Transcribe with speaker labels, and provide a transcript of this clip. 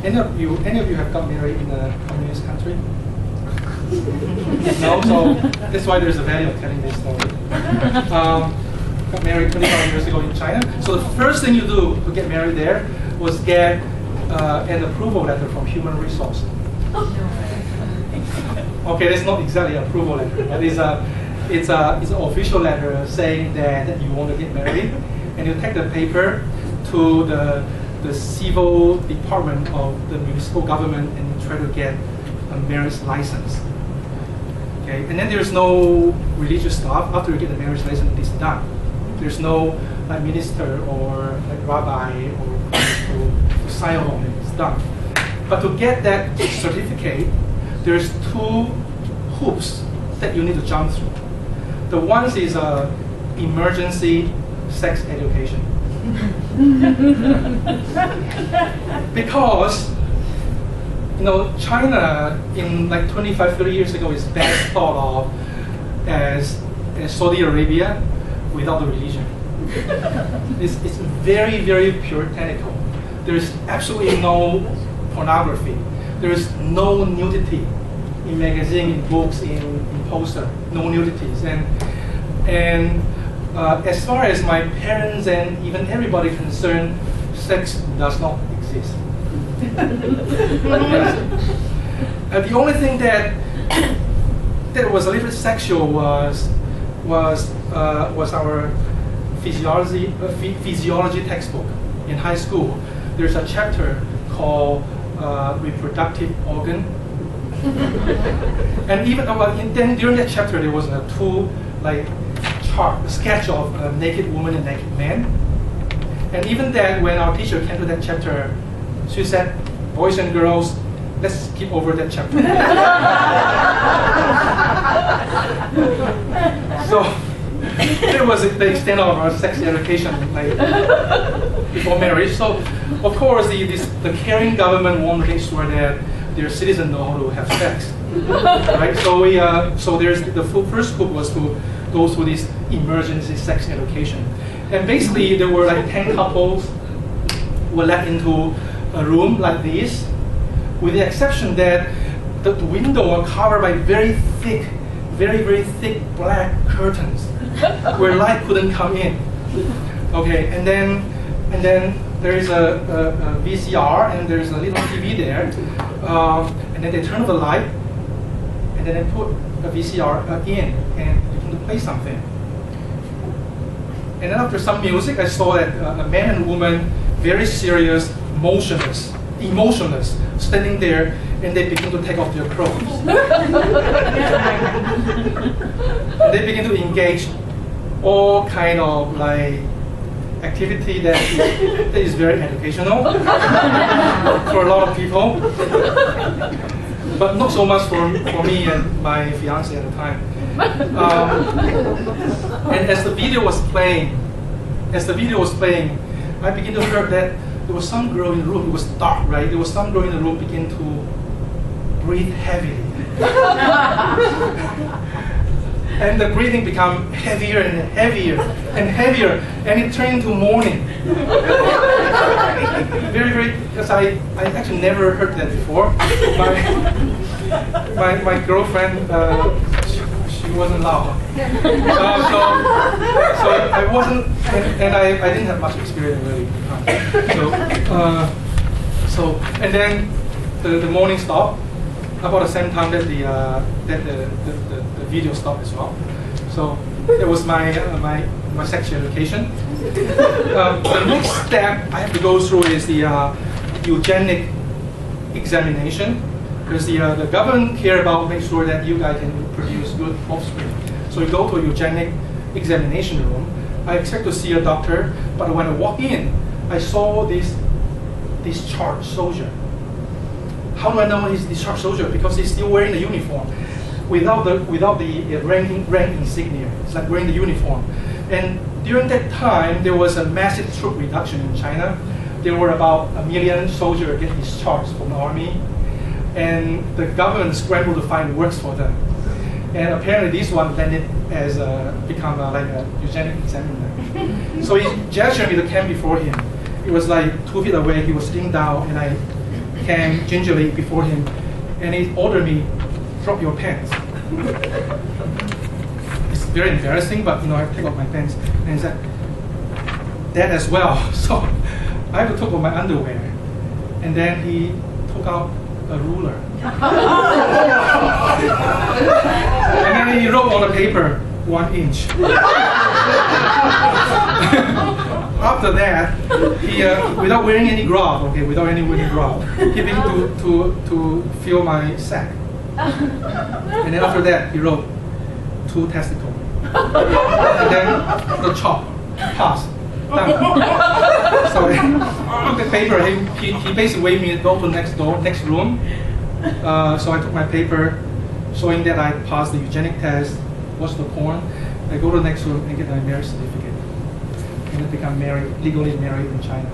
Speaker 1: Any of you have got married in a communist country? No, so that's why there's a value of telling this story. Got married 25 years ago in China. So the first thing you do to get married there was get an approval letter from human resource. Okay, that's not exactly an approval letter, but it's an official letter saying that you want to get married, and you take the paper to the civil department of the municipal government and you try to get a marriage license. Okay, and then there's no religious stuff. After you get the marriage license, it's done. There's no like minister or like rabbi or to sign on it. It's done. But to get that certificate, there's two hoops that you need to jump through. The one is emergency sex education. Because China in like 25, 30 years ago is best thought of as Saudi Arabia without the religion. It's very, very puritanical. There's absolutely no pornography. There's no nudity in magazine, in books, in poster. No nudities. And as far as my parents and even everybody concerned, sex does not exist. The only thing that was a little sexual was our physiology textbook in high school. There's a chapter called reproductive organ, and even then during that chapter there was a sketch of a naked woman and naked man. And even then, when our teacher came to that chapter, she said, "Boys and girls, let's skip over that chapter." So that was the extent of our sex education before marriage. So of course, the caring government won't make sure that their citizens know how to have sex, right? So there's the first group was to go through this emergency sex education, and basically there were like 10 couples were let into a room like this, with the exception that the window were covered by very thick, very, very thick black curtains where light couldn't come in. Okay, and then there is a VCR and there's a little TV there, and then they turn on the light, and then they put a VCR in and begin to play something. And then after some music, I saw that a man and woman, very serious, emotionless, standing there, and they begin to take off their clothes. And they begin to engage all kind of like activity that is very educational for a lot of people, but not so much for me and my fiance at the time. And as the video was playing, I began to hear that there was some girl in the room. It was dark, right? There was some girl in the room begin to breathe heavily. And the breathing became heavier and heavier and heavier, and it turned into moaning. Very, very, because I actually never heard that before. My girlfriend, she wasn't loud. So I wasn't, and I didn't have much experience really. And then the moaning stopped about the same time that the video stopped as well. So that was my sex education. The next step I have to go through is the eugenic examination, because the government care about make sure that you guys can produce good offspring. So you go to a eugenic examination room. I expect to see a doctor, but when I walk in, I saw this discharged soldier. How do I know he's discharged soldier? Because he's still wearing the uniform, without the rank insignia. It's like wearing the uniform. And during that time, there was a massive troop reduction in China. There were about 1 million soldiers get discharged from the army, and the government scrambled to find works for them. And apparently, this one landed as become like a eugenic examiner. So he gestured me to come before him. It was like 2 feet away. He was sitting down, and I came gingerly before him, and he ordered me, drop your pants. It's very embarrassing, but I take off my pants, and he said, that as well. So I had to take off my underwear, and then he took out a ruler. And then he wrote on the paper, 1 inch. After that, he, without wearing any glove, he began to feel my sack. And then after that, he wrote 2 testicles. And then the chop, pass. Done. So I took the paper. He basically waved me to go to the next room. So I took my paper, showing that I passed the eugenic test, watched the porn. I go to the next room and get my marriage certificate, and I become legally married in China.